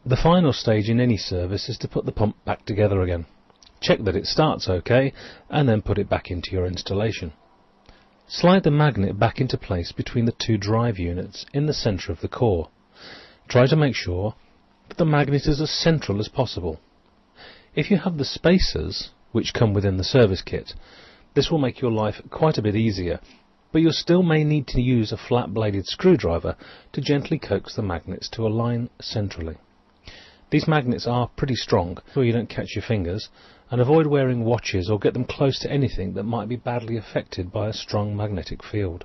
The final stage in any service is to put the pump back together again. Check that it starts OK, and then put it back into your installation. Slide the magnet back into place between the two drive units in the centre of the core. Try to make sure that the magnet is as central as possible. If you have the spacers, which come within the service kit, this will make your life quite a bit easier, but you still may need to use a flat-bladed screwdriver to gently coax the magnets to align centrally. These magnets are pretty strong, so you don't catch your fingers, and avoid wearing watches or get them close to anything that might be badly affected by a strong magnetic field.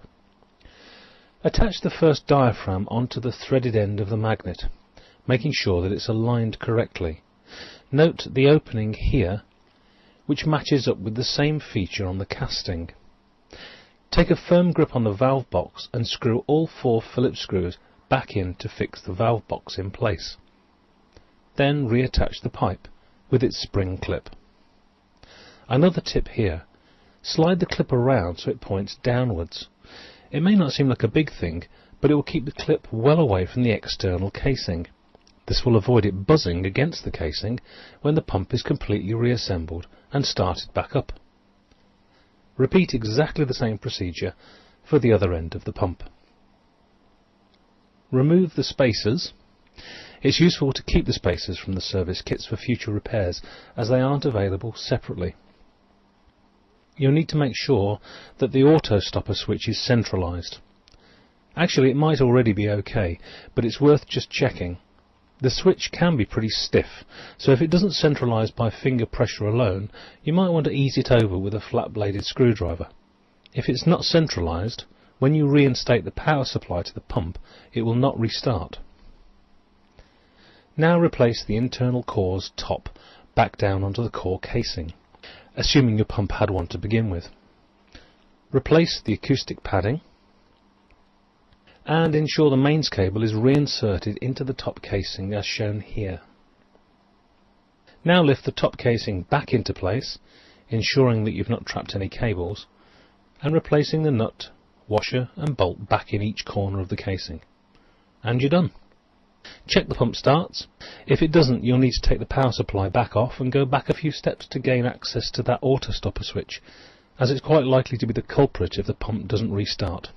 Attach the first diaphragm onto the threaded end of the magnet, making sure that it's aligned correctly. Note the opening here, which matches up with the same feature on the casting. Take a firm grip on the valve box and screw all 4 Phillips screws back in to fix the valve box in place. Then reattach the pipe with its spring clip. Another tip here, slide the clip around so it points downwards. It may not seem like a big thing, but it will keep the clip well away from the external casing. This will avoid it buzzing against the casing when the pump is completely reassembled and started back up. Repeat exactly the same procedure for the other end of the pump. Remove the spacers. It's useful to keep the spacers from the service kits for future repairs, as they aren't available separately. You'll need to make sure that the auto stopper switch is centralised. Actually, it might already be OK, but it's worth just checking. The switch can be pretty stiff, so if it doesn't centralise by finger pressure alone, you might want to ease it over with a flat-bladed screwdriver. If it's not centralised, when you reinstate the power supply to the pump, it will not restart. Now replace the internal core's top back down onto the core casing, assuming your pump had one to begin with. Replace the acoustic padding and ensure the mains cable is reinserted into the top casing as shown here. Now lift the top casing back into place, ensuring that you've not trapped any cables, and replacing the nut, washer and bolt back in each corner of the casing. And you're done. Check the pump starts. If it doesn't, you'll need to take the power supply back off and go back a few steps to gain access to that auto stopper switch, as it's quite likely to be the culprit if the pump doesn't restart.